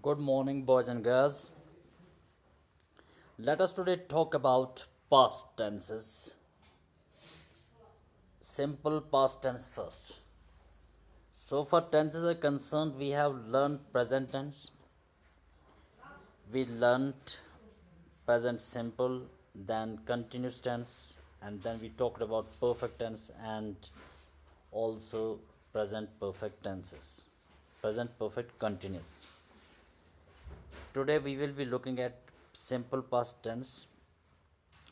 Good morning, boys and girls. Let us today talk about past tenses. Simple past tense first. So, far tenses are concerned, we have learned present tense, we learned present simple, then continuous tense, and then we talked about perfect tense and also present perfect tenses, present perfect continuous. Today we will be looking at simple past tense.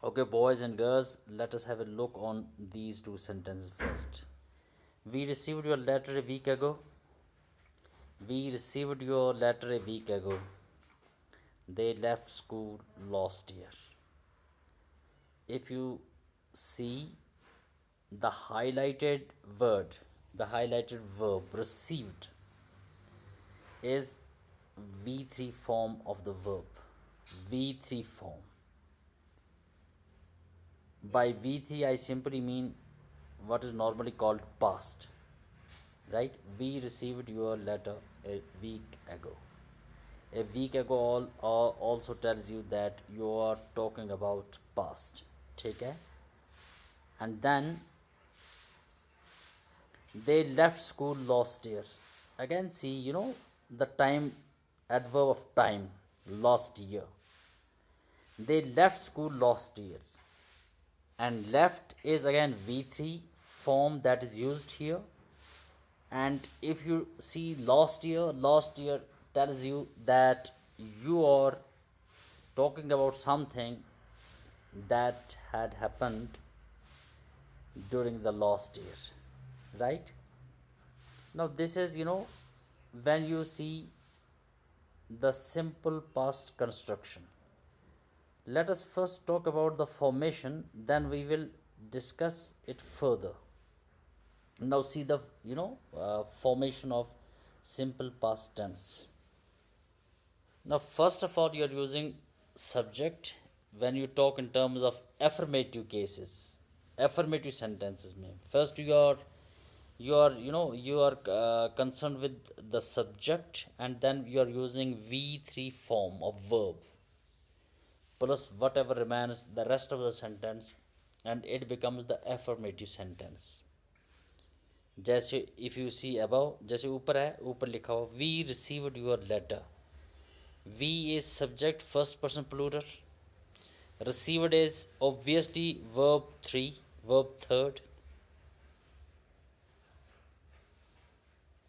Okay, boys and girls, let us have a look on these two sentences first. We received your letter a week ago. We received your letter a week ago. They left school last year. If you see the highlighted word, the highlighted verb received is V3 form of the verb. V3 form. By V3, I simply mean what is normally called past. Right? We received your letter a week ago. A week ago also tells you that you are talking about past. Take care. And then they left school last year. Again, see, the time, adverb of time, last year. They left school last year. And left is again V3 form that is used here. And if you see last year tells you that you are talking about something that had happened during the last year, right? Now this is, when you see the simple past construction. Let us first talk about the formation, then we will discuss it further. Now see the formation of simple past tense. Now first of all, you are using subject when you talk in terms of affirmative cases, affirmative sentences में. First you are concerned with the subject, and then you are using V3 form of verb plus whatever remains the rest of the sentence, and it becomes the affirmative sentence. जैसे if you see above, जैसे ऊपर है, ऊपर लिखा हुआ we received your letter. We is subject first person plural. Received is obviously verb 3, verb 3rd,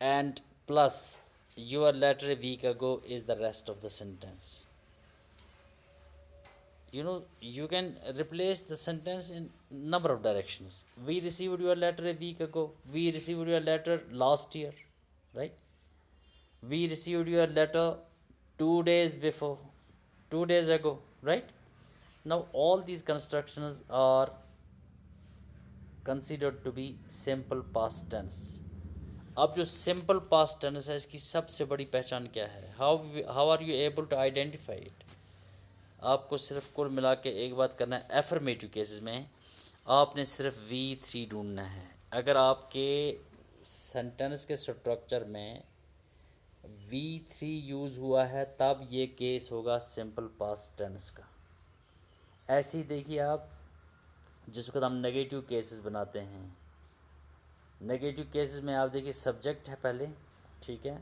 and plus your letter a week ago is the rest of the sentence. You can replace the sentence in number of directions. We received your letter a week ago. We received your letter last year, right? We received your letter 2 days before, 2 days ago, right? Now all these constructions are considered to be simple past tense. अब जो simple past tense है, इसकी सबसे बड़ी पहचान क्या है? How are you able to identify it? आपको सिर्फ कुल मिला के एक बात करना है. एफर्मेटिव केसेस में आपने सिर्फ V3 ढूंढना है. अगर आपके सेंटेंस के स्ट्रक्चर में V3 यूज़ हुआ है तब ये केस होगा सिंपल पास्ट टेंस का. ऐसे ही देखिए आप, जिसको हम नेगेटिव केसेस बनाते हैं. नेगेटिव केसेस में आप देखिए सब्जेक्ट है पहले, ठीक है,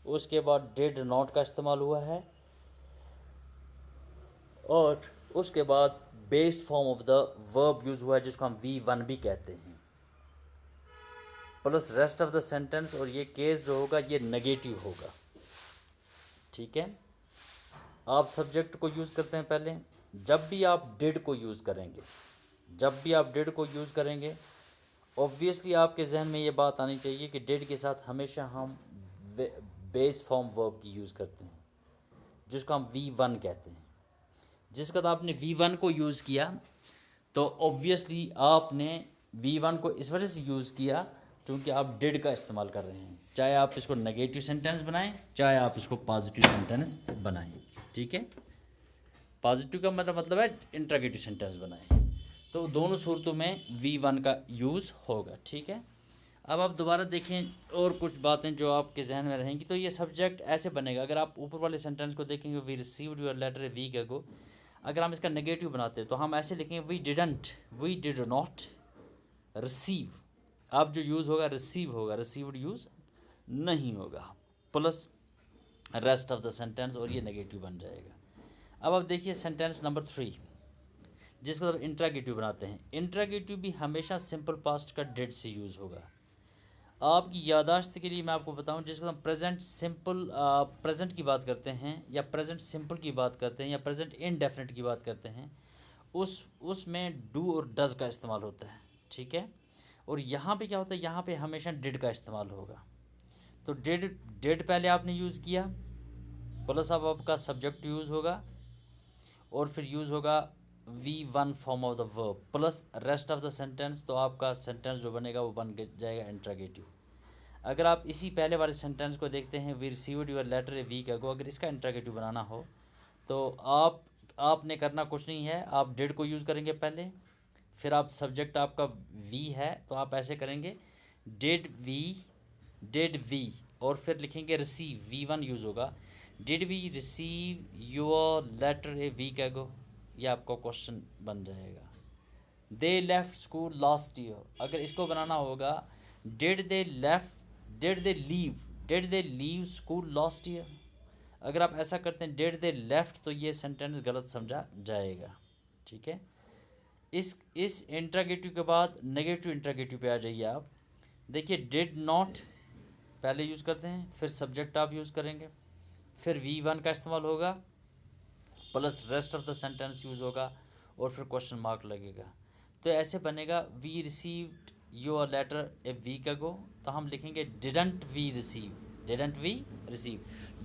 उसके बाद डिड नॉट का इस्तेमाल हुआ है, और उसके बाद base form of the verb use हुआ है जिसको हम V1 भी कहते हैं, plus rest of the sentence. और ये केस जो होगा ये नेगेटिव होगा. ठीक है, आप सब्जेक्ट को यूज़ करते हैं पहले. जब भी आप डिड को यूज़ करेंगे, ऑब्वियसली आपके जहन में ये बात आनी चाहिए कि डिड के साथ हमेशा हम बेस फॉर्म वर्ब की यूज़ करते हैं जिसको हम V1 कहते हैं. जिसके बाद आपने V1 को यूज़ किया तो ऑब्वियसली आपने V1 को इस वजह से यूज़ किया क्योंकि आप डिड का इस्तेमाल कर रहे हैं, चाहे आप इसको नेगेटिव सेंटेंस बनाएं, चाहे आप इसको पॉजिटिव सेंटेंस बनाएं. ठीक है, पॉजिटिव का मतलब है इंट्रोगेटिव सेंटेंस बनाएं, तो दोनों सूरतों में V1 का यूज़ होगा. ठीक है, अब आप दोबारा देखें और कुछ बातें जो आपके जहन में रहेंगी। तो ये सब्जेक्ट ऐसे बनेगा, अगर आप ऊपर वाले सेंटेंस को देखेंगे, we received your letter a week ago, अगर हम इसका नेगेटिव बनाते हैं तो हम ऐसे लिखेंगे, वी डिड नॉट रिसीव। अब जो यूज़ होगा रिसीव होगा, रिसीव्ड यूज़ नहीं होगा, plus rest of the sentence, और ये नेगेटिव बन जाएगा। अब आप देखिए सेंटेंस नंबर 3, जिसको आप इंट्रागेटिव बनाते हैं। इंट्रागेटिव भी हमेशा सिंपल पास्ट का डिड से यूज़ होगा। आपकी यादाश्त के लिए मैं आपको बताऊं, जिसको हम प्रेजेंट सिंपल प्रेजेंट की बात करते हैं, या प्रेजेंट सिंपल की बात करते हैं, या प्रेजेंट इनडेफिनिट की बात करते हैं, उसमें डू और डज का इस्तेमाल होता है, ठीक है। और यहाँ पे क्या होता है, यहाँ पे हमेशा डिड का इस्तेमाल होगा। तो डिड पहले आपने यूज़ किया, प्लस अब आपका सब्जेक्ट यूज़ होगा, और फिर यूज़ होगा V1 form of the verb, plus rest of the sentence. तो आपका सेंटेंस जो बनेगा वो बन जाएगा इंट्रागेटिव। अगर आप इसी पहले वाले सेंटेंस को देखते हैं, we received your letter a week ago, अगर इसका इंट्रागेटिव बनाना हो तो आपने करना कुछ नहीं है, आप डिड को यूज़ करेंगे पहले, फिर आप सब्जेक्ट आपका वी है तो आप ऐसे करेंगे डिड वी, और फिर लिखेंगे रिसीव, V1 यूज़ होगा, did we receive your letter a week ago, ये आपका क्वेश्चन बन जाएगा। They left school last year, अगर इसको बनाना होगा did they leave school last year, अगर आप ऐसा करते हैं डिड दे लेफ्ट, तो ये सेंटेंस गलत समझा जाएगा, ठीक है। इस इंट्रागेटिव के बाद नेगेटिव इंट्रागेटिव पे आ जाइए आप। देखिए डिड नॉट पहले यूज़ करते हैं, फिर सब्जेक्ट आप यूज़ करेंगे, फिर V1 का इस्तेमाल होगा, plus rest of the sentence use होगा, और फिर क्वेश्चन मार्क लगेगा। तो ऐसे बनेगा we received your letter a week ago, तो हम लिखेंगे डिडंट वी रिसीव।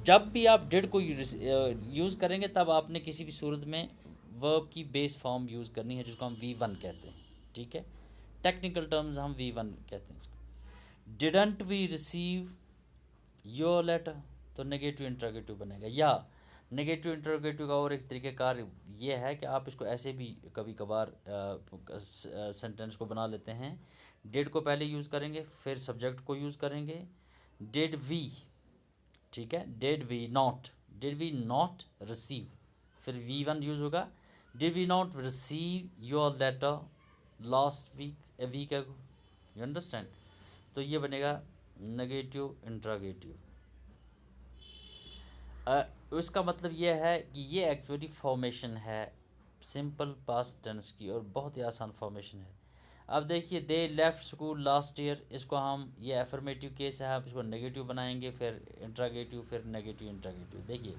जब भी आप डिड को यूज़ करेंगे तब आपने किसी भी सूरत में वर्ब की बेस फॉर्म यूज़ करनी है, जिसको हम V1 कहते हैं, ठीक है। टेक्निकल टर्म्स हम V1 कहते हैं इसको। Didn't we receive your letter, तो नेगेटिव इंट्रोगेटिव बनेगा। या नेगेटिव इंट्रोगेटिव का और एक तरीक़ाकार ये है कि आप इसको ऐसे भी कभी कभार सेंटेंस को बना लेते हैं, डिड को पहले यूज़ करेंगे, फिर सब्जेक्ट को यूज़ करेंगे, डिड वी, ठीक है, डिड वी नॉट रिसीव, फिर V1 यूज़ होगा, did we not receive your letter last week a week ago, you understand. तो ये बनेगा नेगेटिव इंट्रोगेटिव। उसका मतलब ये है कि ये एक्चुअली फॉर्मेशन है सिंपल पास्ट टेंस की, और बहुत ही आसान फॉर्मेशन है। अब देखिए दे लेफ्ट स्कूल लास्ट ईयर, इसको हम ये एफर्मेटिव केस है, आप इसको नेगेटिव बनाएंगे, फिर इंट्रागेटिव, फिर नेगेटिव इंट्रागेटिव। देखिए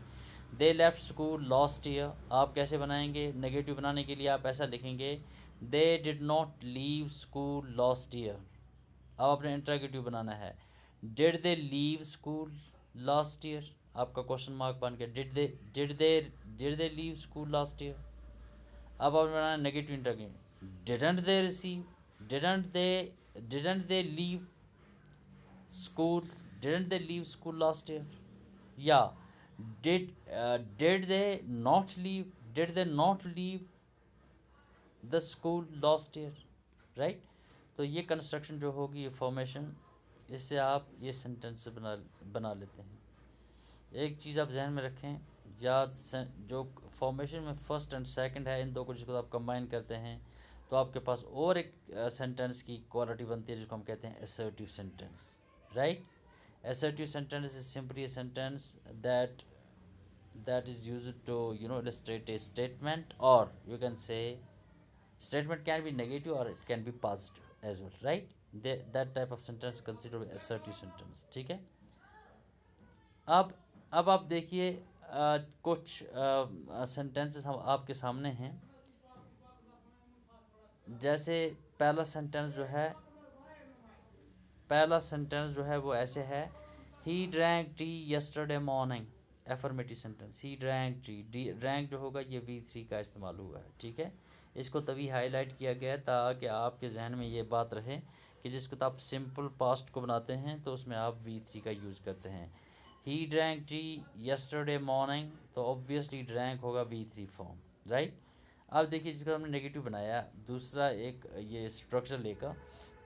दे लेफ्ट स्कूल लास्ट ईयर, आप कैसे बनाएंगे, नेगेटिव बनाने के लिए आप ऐसा लिखेंगे they did not leave school last year. अब आपने इंट्रागेटिव बनाना है, did they leave school last year, आपका क्वेश्चन मार्क बन गया, did they leave school last year. अब आपने बनाना negative interrogative, didn't they leave school last year, या did they not leave the school last year, right. तो ये construction जो होगी, ये फॉर्मेशन, इससे आप ये सेंटेंस बना लेते हैं। एक चीज़ आप जहन में रखें, जो फॉर्मेशन में फर्स्ट एंड सेकंड है, इन दो को जिसको आप कंबाइन करते हैं तो आपके पास और एक सेंटेंस की क्वालिटी बनती है, जिसको हम कहते हैं assertive sentence, right. Assertive sentence is simply a sentence that is used to illustrate a statement, or you can say statement can be negative or it can be positive as well, right. That type of sentence considered assertive sentence, ठीक है। अब आप देखिए कुछ sentences हम आपके सामने हैं। जैसे पहला सेंटेंस जो है वो ऐसे है, he drank T yesterday morning, affirmative sentence, he drank T, drank जो होगा ये V3 का इस्तेमाल हुआ है, ठीक है। इसको तभी हाईलाइट किया गया है ताकि आपके जहन में ये बात रहे कि जिसको तो आप सिंपल पास्ट को बनाते हैं तो उसमें आप V3 का यूज़ करते हैं। He drank T yesterday morning, तो ऑब्वियसली ड्रैंक होगा V3 फॉर्म, राइट। अब देखिए जिसको हमने नेगेटिव बनाया, दूसरा एक ये स्ट्रक्चर लेकर,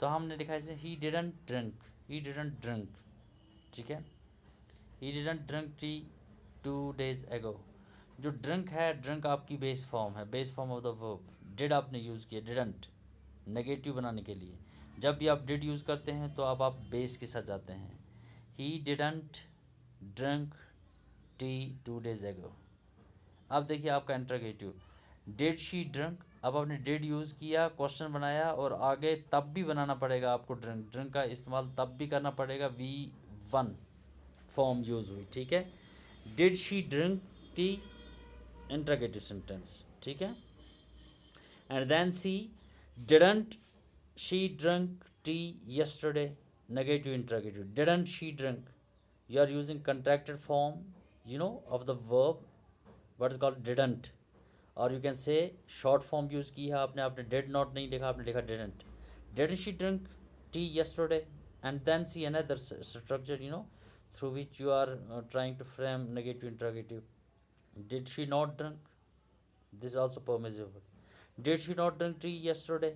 तो हमने लिखा है he didn't drink, he didn't drink, ठीक है। He didn't drink tea 2 days ago। जो ड्रिंक है, ड्रिंक आपकी बेस फॉर्म है, base form of the verb. Did आपने यूज़ किया, डिडंट नेगेटिव बनाने के लिए। जब भी आप डिड यूज़ करते हैं तो अब आप बेस के साथ जाते हैं। He didn't drink tea 2 days ago। अब देखिए आपका इंटरोगेटिव, डिड शी ड्रिंक। अब आपने डिड यूज़ किया, क्वेश्चन बनाया, और आगे तब भी बनाना पड़ेगा आपको ड्रिंक, ड्रिंक का इस्तेमाल तब भी करना पड़ेगा, V1 फॉर्म यूज़ हुई, ठीक है। Did she drink tea, interrogative sentence, ठीक है। And then see, didn't she drink tea yesterday, negative interrogative, didn't she drink। you are using contracted form, of the verb what is called didn't, or you can say short form use की है आपने did not नहीं लिखा, आपने लिखा didn't she drink tea yesterday। and then see another structure, through which you are trying to frame negative interrogative। did she not drink, this is also permissible। did she not drink tea yesterday,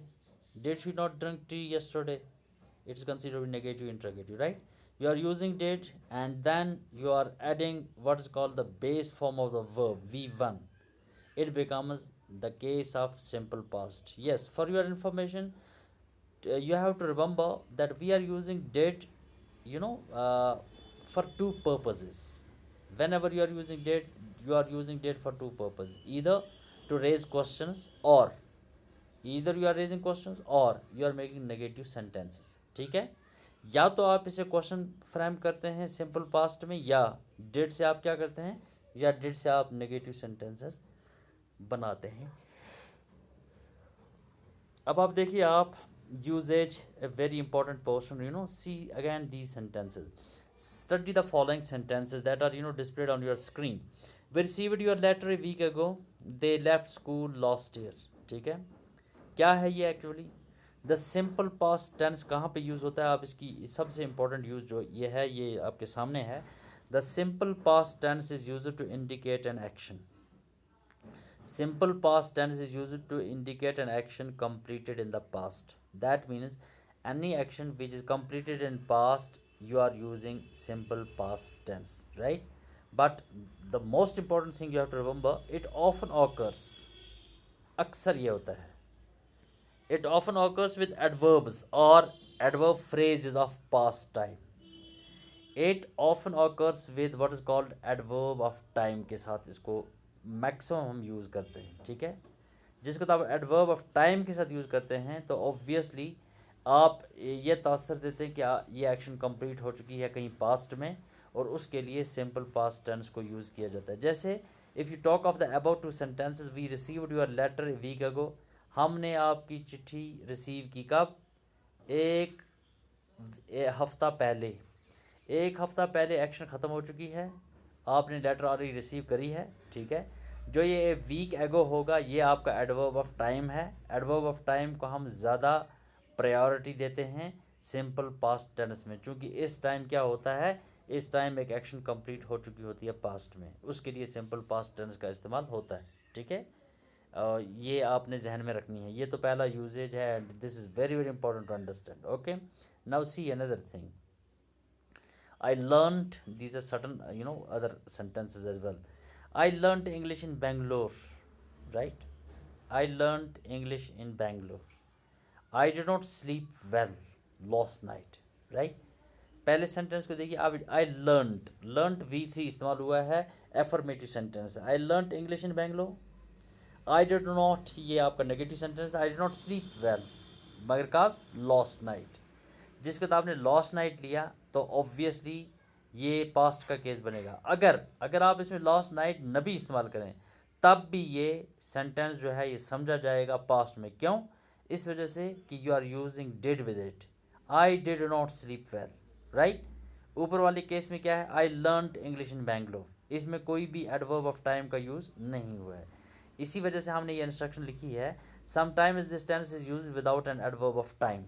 did she not drink tea yesterday, it's considered negative interrogative, right? You are using did, and then you are adding what is called the base form of the verb, V1। it becomes the case of simple past। yes, for your information, you have to remember that we are using did, for two purposes। whenever you are using did, you are using did for two purposes, either to raise questions, or either you are raising questions or you are making negative sentences, ठीक है। या तो आप इसे question frame करते हैं simple past में, या डिड से आप क्या करते हैं, या डिड से आप नेगेटिव सेंटेंसेस बनाते हैं। अब आप देखिए, आप usages a very important portion, see again these sentences. Study the following sentences that are displayed on your screen। we received your letter a week ago, they left school last year, ठीक है। क्या है ये actually, the simple past tense कहाँ पे use होता है, आप इसकी सबसे इंपॉर्टेंट यूज़ जो ये है, ये आपके सामने है। The simple past tense is used to indicate an action. Simple past tense is used to indicate an action completed in the past। that means any action which is completed in past, you are using simple past tense, right? but the most important thing you have to remember, it often occurs, अक्सर ये होता है, it often occurs with adverbs or adverb phrases of past time। it often occurs with what is called adverb of time के साथ इसको maximum हम use करते हैं, ठीक है। जिसको तो आप एडवर्ब ऑफ टाइम के साथ यूज़ करते हैं तो ऑब्वियसली आप ये तासर देते हैं कि ये एक्शन कंप्लीट हो चुकी है कहीं पास्ट में, और उसके लिए सिंपल पास्ट टेंस को यूज़ किया जाता है। जैसे if you talk of the about two sentences, we received your letter a week ago. हमने आपकी चिट्ठी रिसीव की कब, एक हफ़्ता पहले। एक हफ़्ता पहले एक्शन ख़त्म हो चुकी है, आपने लेटर ऑलरेडी रिसीव करी है, ठीक है। जो ये वीक एगो होगा, ये आपका एडवर्ब ऑफ टाइम है। एडवर्ब ऑफ टाइम को हम ज़्यादा प्रायोरिटी देते हैं सिंपल पास्ट टेंस में, क्योंकि इस टाइम क्या होता है, इस टाइम एक एक्शन कंप्लीट हो चुकी होती है पास्ट में, उसके लिए सिंपल पास्ट टेंस का इस्तेमाल होता है, ठीक है। ये आपने जहन में रखनी है, ये तो पहला यूजेज है, and this is very very important to understand. Okay, now see another thing, I learned, these are certain other sentences as well। I learned English in Bangalore, right? I learned English in Bangalore। I did not sleep well last night, right? पहले sentence को देखिए, अब I learned V3 इस्तेमाल हुआ है, affirmative sentence. I learned English in Bangalore। I did not, ये आपका negative sentence. I did not sleep well, मगर कब, last night। जिस वक्त आपने लॉस्ट नाइट लिया तो ऑब्वियसली ये पास्ट का केस बनेगा। अगर आप इसमें लॉस्ट नाइट न भी इस्तेमाल करें तब भी ये सेंटेंस जो है ये समझा जाएगा पास्ट में। क्यों, इस वजह से कि you are using did with it. I did not sleep well, right. ऊपर वाले केस में क्या है, I learned English in Bangalore, इसमें कोई भी एडवर्ब ऑफ टाइम का यूज़ नहीं हुआ है। इसी वजह से हमने ये इंस्ट्रक्शन लिखी है, sometimes this tense is use without an adverb of time,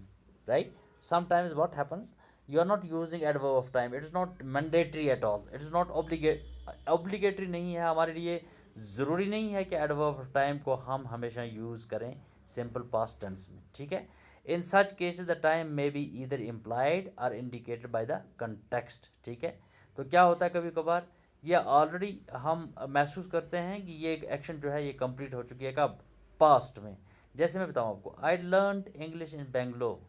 right. Sometimes what happens, you are not using adverb of time, it is not mandatory at all, it is not obligatory नहीं है हमारे लिए, ज़रूरी नहीं है कि adverb of time को हम हमेशा यूज़ करें सिंपल पास्ट टेंस में, ठीक है। In such cases the time may be either implied और इंडिकेटेड बाय द कंटेक्स्ट, ठीक है। तो क्या होता है कभी कभार ये ऑलरेडी हम महसूस करते हैं कि ये एक एक्शन जो है ये कंप्लीट हो चुकी है, कब, पास्ट में। जैसे मैं बताऊँ आपको, I learn English in Bangalore,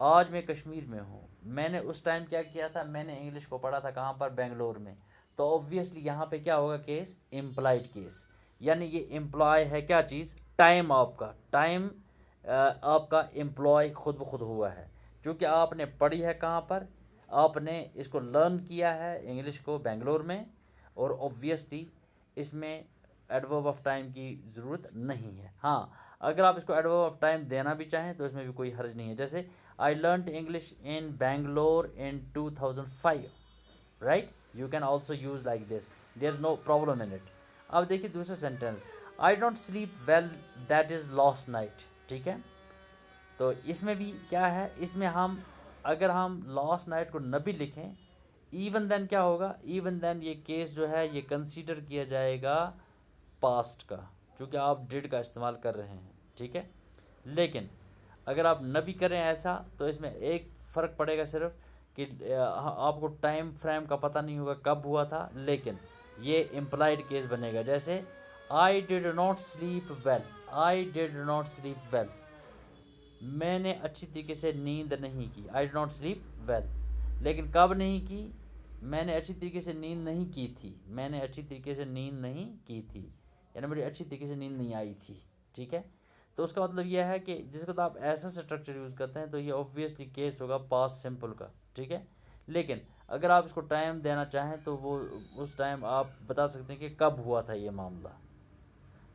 आज मैं कश्मीर में हूँ, मैंने उस टाइम क्या किया था, मैंने इंग्लिश को पढ़ा था कहाँ पर, बेंगलोर में। तो ऑब्वियसली यहाँ पे क्या होगा केस, इम्प्लाइड केस, यानी ये एम्प्लॉय है क्या चीज़, टाइम, आपका टाइम, आपका एम्प्लॉय खुद ब खुद हुआ है, क्योंकि आपने पढ़ी है कहाँ पर, आपने इसको लर्न किया है इंग्लिश को बेंगलोर में, और ऑब्वियसली इसमें एडवर्ब ऑफ टाइम की ज़रूरत नहीं है। हाँ, अगर आप इसको एडवर्ब ऑफ टाइम देना भी चाहें तो इसमें भी कोई हर्ज नहीं है। जैसे I learned English in Bangalore in 2005, right, you can also use like this, there is no problem in it. अब देखिए दूसरा sentence, I don't sleep well that is lost night, ठीक है। तो इसमें भी क्या है, इसमें हम अगर हम लॉस्ट नाइट को न भी लिखें, इवन देन क्या होगा, इवन देन ये केस जो है ये कंसीडर किया जाएगा पास्ट का, क्योंकि आप डिड का इस्तेमाल कर रहे हैं, ठीक है। लेकिन अगर आप न भी करें ऐसा, तो इसमें एक फ़र्क पड़ेगा सिर्फ कि आपको टाइम फ्रेम का पता नहीं होगा कब हुआ था, लेकिन ये इम्प्लाइड केस बनेगा। जैसे आई did not sleep well, I did not sleep well, मैंने अच्छी तरीके से नींद नहीं की, आई डिड नॉट स्लीप वेल। लेकिन कब नहीं की, मैंने अच्छी तरीके से नींद नहीं की थी, मैंने अच्छी तरीके से नींद नहीं की थी, यानी मुझे अच्छी तरीके से नींद नहीं आई थी, ठीक है। तो उसका मतलब यह है कि जिसको तो आप ऐसा स्ट्रक्चर यूज़ करते हैं तो ये ऑब्वियसली केस होगा पास्ट सिंपल का, ठीक है। लेकिन अगर आप इसको टाइम देना चाहें तो वो उस टाइम आप बता सकते हैं कि कब हुआ था ये मामला।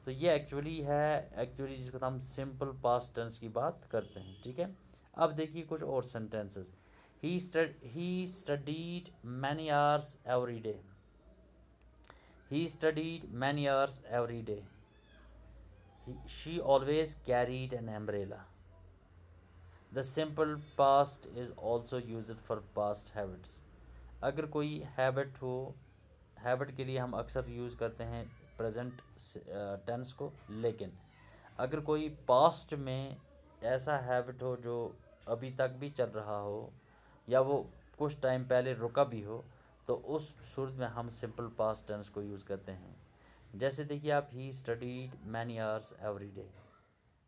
तो ये एक्चुअली जिसको हम सिंपल पास्ट टेंस की बात करते हैं, ठीक है। अब देखिए कुछ और sentences, he studied many hours every day, he studied many hours every day, she always carried an umbrella. The simple past is also used for past habits. अगर कोई हैबिट हो, हैबिट के लिए हम अक्सर यूज़ करते हैं प्रेजेंट टेंस को, लेकिन अगर कोई पास्ट में ऐसा हैबिट हो जो अभी तक भी चल रहा हो या वो कुछ टाइम पहले रुका भी हो, तो उस सूरत में हम सिंपल पास्ट टेंस को यूज़ करते हैं। जैसे देखिए आप, he studied many hours every day,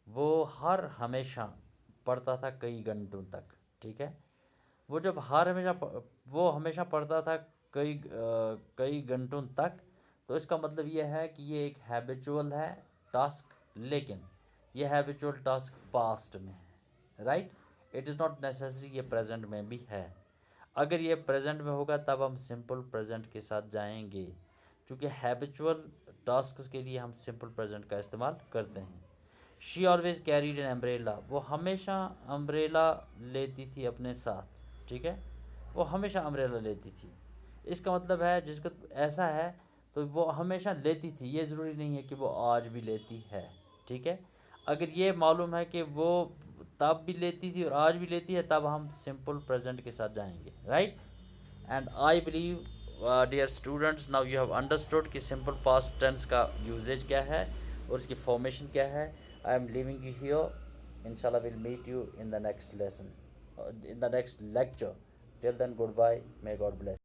वो हर हमेशा पढ़ता था कई घंटों तक, ठीक है। वो जब वो हमेशा पढ़ता था कई घंटों तक, तो इसका मतलब ये है कि ये एक हैबिचुअल है टास्क, लेकिन ये हैबिचुअल टास्क पास्ट में है, right. It is not necessary ये प्रेजेंट में भी है। अगर ये प्रेजेंट में होगा तब हम सिंपल प्रेजेंट के साथ जाएंगे, क्योंकि हैबिचुअल टास्क के लिए हम सिंपल प्रेजेंट का इस्तेमाल करते हैं। She always carried an umbrella, वो हमेशा अम्ब्रेला लेती थी अपने साथ, ठीक है, वो हमेशा अम्ब्रेला लेती थी। इसका मतलब है जिसको ऐसा है तो वो हमेशा लेती थी, ये ज़रूरी नहीं है कि वो आज भी लेती है, ठीक है। अगर ये मालूम है कि वो तब भी लेती थी और आज भी लेती है, तब हम सिंपल प्रेजेंट के साथ जाएंगे, right. And I believe dear students, now you have understood कि सिंपल पास्ट टेंस का यूजेज क्या है और उसकी फॉर्मेशन क्या है। I am leaving you here, इंशाल्लाह will meet you in the next lesson, in the next lecture. Till then, goodbye. May God bless.